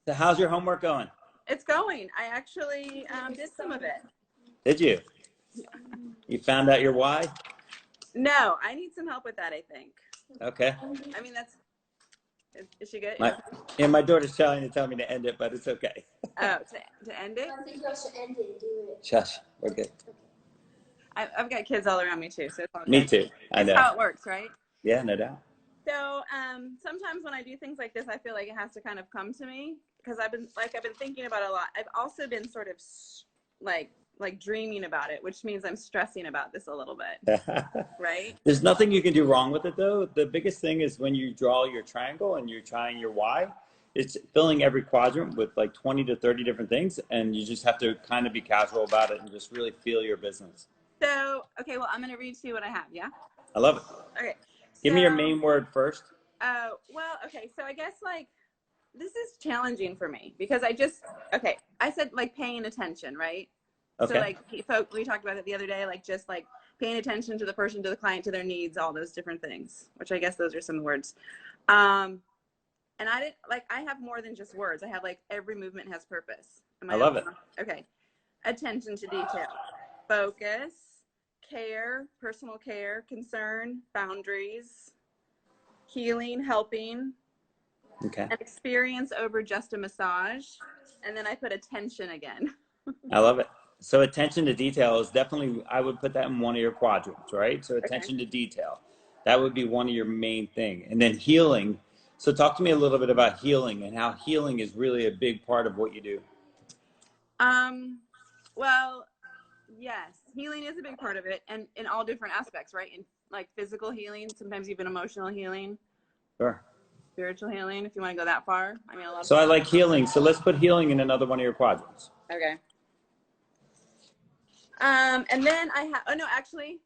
So how's your homework going? It's going. I actually did some of it. Did you? You found out your why? No, I need some help with that, I think. Okay. I mean, is she good? My daughter's trying to tell me to end it, but it's okay. Oh, to end it? I think you should end it and do it. Shush. We're good. I've got kids all around me too, so it's okay. Me too. I know. It's how it works, right? Yeah, no doubt. So sometimes when I do things like this, I feel like it has to kind of come to me because I've been thinking about it a lot. I've also been sort of like dreaming about it, which means I'm stressing about this a little bit, right? There's nothing you can do wrong with it though. The biggest thing is when you draw your triangle and you're trying your why, it's filling every quadrant with like 20 to 30 different things, and you just have to kind of be casual about it and just really feel your business. So, okay, well, I'm going to read to you what I have, yeah? I love it. Okay. Give me your main word first. Well, okay, so I guess like this is challenging for me because I said like paying attention, right? Okay. So like we talked about it the other day, like just like paying attention to the person, to the client, to their needs, all those different things, which I guess those are some words. And I have more than just words. I have like every movement has purpose. I love it. Okay. Attention to detail, focus, care, personal care, concern, boundaries, healing, helping, Okay. an experience over just a massage. And then I put attention again. I love it. So attention to detail is definitely, I would put that in one of your quadrants, right? So attention to detail, that would be one of your main thing. And then healing. So talk to me a little bit about healing and how healing is really a big part of what you do. Well, yes, healing is a big part of it, and in all different aspects, right? In like physical healing, sometimes even emotional healing. Sure. Spiritual healing, if you want to go that far. I mean, a lot of So I like healing. So let's put healing in another one of your quadrants. Okay. And then I have, actually,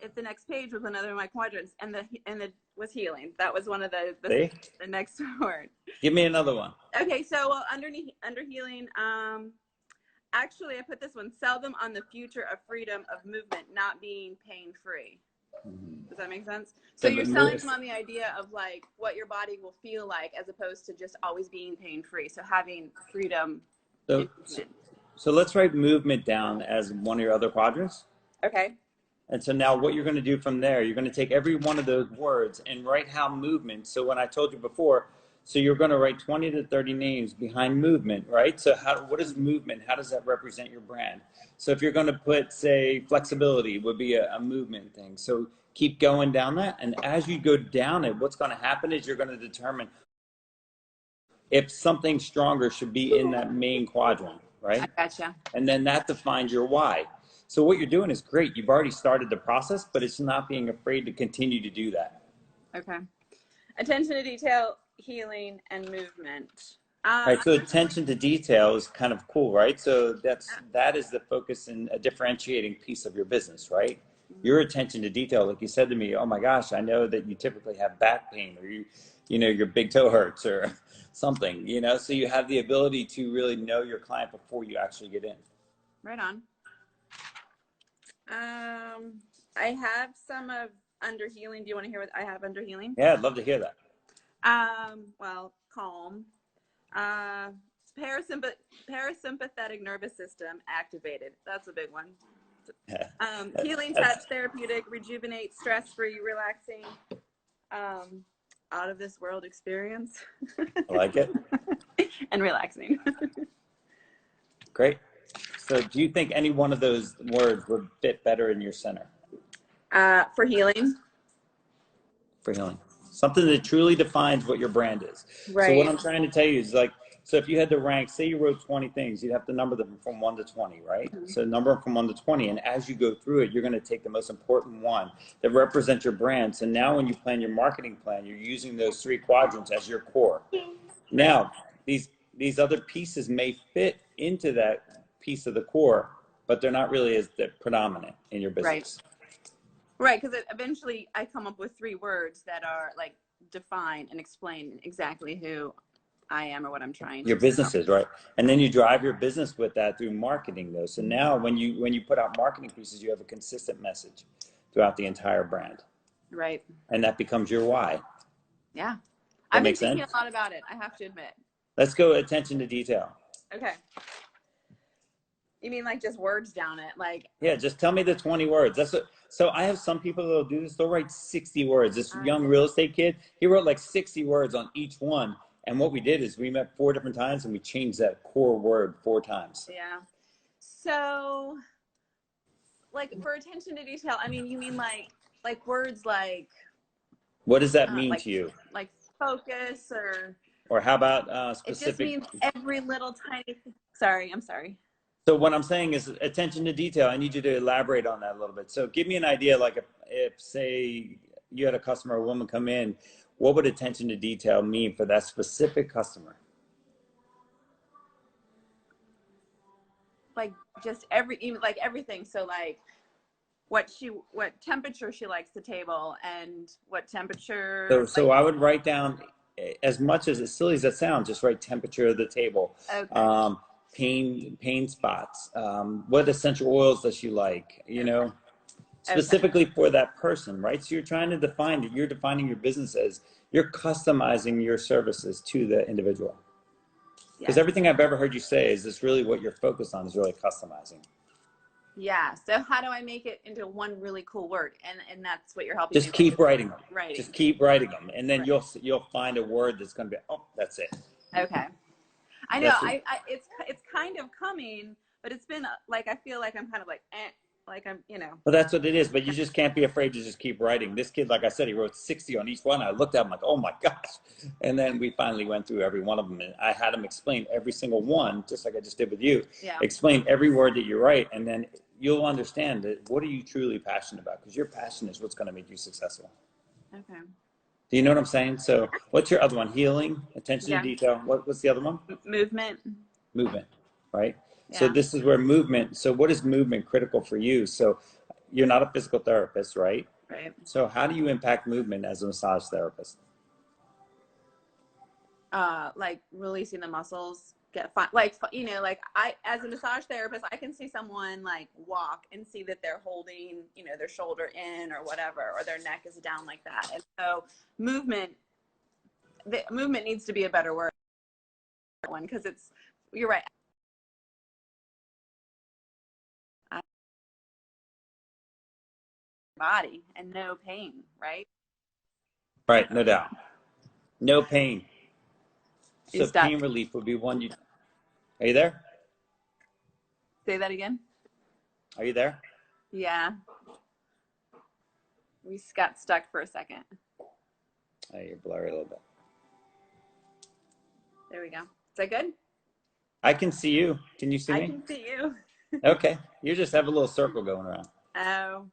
it's the next page with another of my quadrants, and the was healing. That was one of the next word. Give me another one. Okay, so under healing, actually I put this one: sell them on the future of freedom of movement, not being pain free. Does that make sense? So you're selling them on the idea of like what your body will feel like, as opposed to just always being pain free. So having freedom. So let's write movement down as one of your other quadrants. Okay. And so now what you're going to do from there, you're going to take every one of those words and write how movement. So when I told you before, so you're going to write 20 to 30 names behind movement, right? So what is movement? How does that represent your brand? So if you're going to put, say, flexibility would be a movement thing. So keep going down that. And as you go down it, what's going to happen is you're going to determine if something stronger should be in that main quadrant, right? I gotcha. And then that defines your why. So what you're doing is great. You've already started the process, but it's not being afraid to continue to do that. Okay. Attention to detail, healing, and movement. Right. So attention to detail is kind of cool, right? So that is the focus and a differentiating piece of your business, right? Your attention to detail, like you said to me, oh my gosh, I know that you typically have back pain, or your big toe hurts or something, so you have the ability to really know your client before you actually get in. Right on. I have some of under healing. Do you want to hear what I have under healing? Yeah, I'd love to hear that. Well, calm. Parasympathetic nervous system activated. That's a big one. Healing touch, therapeutic, rejuvenate, stress-free, relaxing, out of this world experience. I like it. And relaxing. Great. So do you think any one of those words would fit better in your center? For healing. For healing. Something that truly defines what your brand is. Right. So what I'm trying to tell you is so if you had to rank, say you wrote 20 things, you'd have to number them from 1 to 20, right? Mm-hmm. So number them from 1 to 20. And as you go through it, you're going to take the most important one that represents your brand. So now when you plan your marketing plan, you're using those 3 quadrants as your core. Now, these other pieces may fit into that piece of the core, but they're not really as predominant in your business. Right, because eventually I come up with 3 words that are like define and explain exactly who I am or what I'm trying to do. Your business is, right? And then you drive your business with that through marketing though. So now when you put out marketing pieces, you have a consistent message throughout the entire brand. Right. And that becomes your why. Yeah. That I've been makes thinking sense? a lot about it, I have to admit. Let's go attention to detail. Okay. You mean like just words down it? Like, yeah, just tell me the 20 words. That's what, so I have some people that'll do this. They'll write 60 words. This young real estate kid, he wrote like 60 words on each one. And what we did is we met 4 different times and we changed that core word 4 times. yeah. So like for attention to detail, I mean, you mean like words like, what does that mean to you? Like focus or how about specific? It just means every little tiny thing. Sorry, I'm sorry. So what I'm saying is attention to detail. I need you to elaborate on that a little bit. So give me an idea, like if say you had a customer, a woman come in, what would attention to detail mean for that specific customer? Like just even like everything. So like what temperature she likes the table and what temperature. So I would write down, as much as silly as that sounds, just write temperature of the table. Okay. Pain spots. What essential oils does she like? You know, specifically for that person, right? So you're trying to define it. You're defining your business as you're customizing your services to the individual. Because everything I've ever heard you say is this really what you're focused on is really customizing. Yeah. So how do I make it into one really cool word? And that's what you're helping. Just keep writing them. Right. Just keep writing them, and then you'll find a word that's going to be, oh, that's it. Okay. I know. It's kind of coming, but it's been like I feel like I'm kind of like like I'm, you know. Well, that's what it is, but you just can't be afraid to just keep writing. This kid, like I said, he wrote 60 on each one. I looked at him like, oh my gosh. And then we finally went through every one of them, and I had him explain every single one, just like I just did with you. Yeah. Explain every word that you write, and then you'll understand that what are you truly passionate about? Because your passion is what's going to make you successful. Okay. Do you know what I'm saying? So what's your other one? Healing, attention to detail. What's the other one? Movement. Movement, right? Yeah. So this is where movement, so what is movement critical for you? So you're not a physical therapist, right? Right. So how do you impact movement as a massage therapist? Like releasing the muscles, like, you know, like as a massage therapist, I can see someone like walk and see that they're holding, you know, their shoulder in or whatever, or their neck is down like that. And so movement needs to be a better word one, because you're right. Body and no pain, right? Right, no doubt. No pain. So stuck. pain relief would be one. Are you there? Say that again. Are you there? Yeah. We got stuck for a second. Oh, you're blurry a little bit. There we go. Is that good? I can see you. Can you see me? I can see you. Okay. You just have a little circle going around. Oh.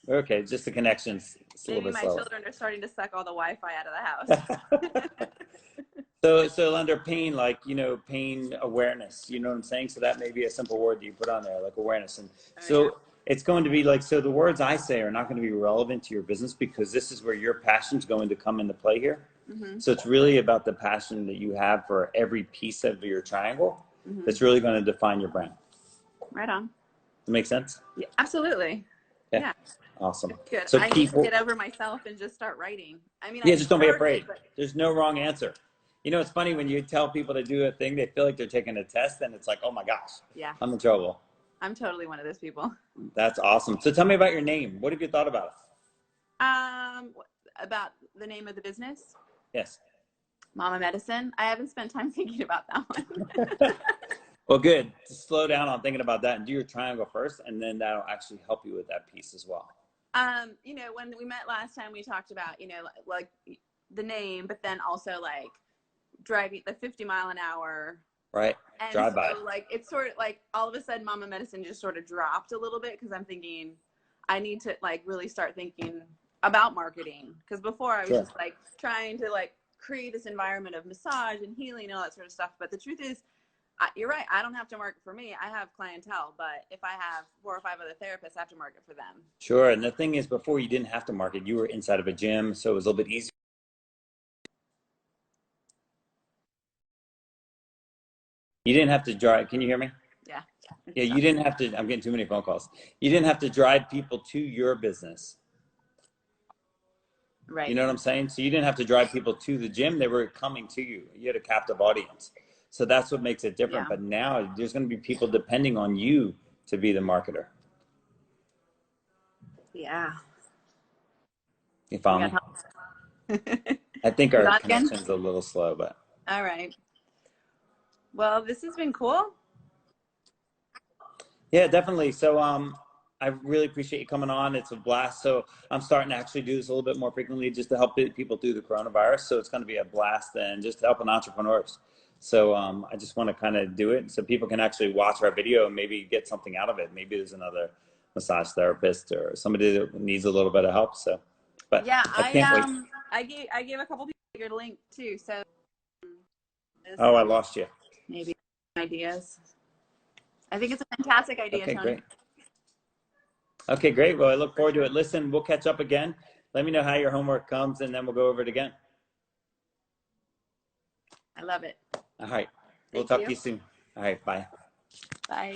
Okay, just the connections. Maybe my children are starting to suck all the Wi-Fi out of the house. So under pain, like, you know, pain awareness, you know what I'm saying? So that may be a simple word that you put on there, like awareness. And it's going to be like, so the words I say are not going to be relevant to your business, because this is where your passion's going to come into play here. Mm-hmm. So it's really about the passion that you have for every piece of your triangle that's really going to define your brand. Right on. Does that make sense? Yeah, absolutely. Yeah. Awesome. Good. So I need to get over myself and just start writing. I mean, just don't be afraid. There's no wrong answer. You know, it's funny when you tell people to do a thing, they feel like they're taking a test, and it's like, oh my gosh, I'm in trouble. I'm totally one of those people. That's awesome. So tell me about your name. What have you thought about it? About the name of the business? Yes. Mama Medicine. I haven't spent time thinking about that one. Well, good. Just slow down on thinking about that and do your triangle first, and then that'll actually help you with that piece as well. You know, when we met last time, we talked about, you know, like the name, but then also like driving the 50 mile an hour. Right. And drive by. Like it's sort of like all of a sudden Mama Medicine just sort of dropped a little bit, because I'm thinking I need to like really start thinking about marketing, because before I was just like trying to like create this environment of massage and healing and all that sort of stuff. But the truth is, you're right. I don't have to market for me. I have clientele, but if I have 4 or 5 other therapists, I have to market for them. Sure. And the thing is, before you didn't have to market. You were inside of a gym, so it was a little bit easier. You didn't have to drive. Can you hear me? Yeah. Yeah, you didn't have to. I'm getting too many phone calls. You didn't have to drive people to your business. Right. You know what I'm saying? So you didn't have to drive people to the gym. They were coming to you. You had a captive audience. So that's what makes it different. Yeah. But now there's going to be people depending on you to be the marketer. Yeah. You follow me? I think our connection's a little slow, but. All right. Well, this has been cool. Yeah, definitely. So I really appreciate you coming on. It's a blast. So I'm starting to actually do this a little bit more frequently just to help people through the coronavirus. So it's going to be a blast and just helping entrepreneurs. So I just want to kind of do it so people can actually watch our video and maybe get something out of it. Maybe there's another massage therapist or somebody that needs a little bit of help. So, but yeah, I can't wait. I gave a couple people your link too. So. Oh, I lost you. Maybe ideas. I think it's a fantastic idea, Okay, Tony. great. Okay, great. Well, I look forward to it. Listen, we'll catch up again. Let me know how your homework comes, and then we'll go over it again. I love it. All right. We'll talk to you soon. All right. Bye. Bye.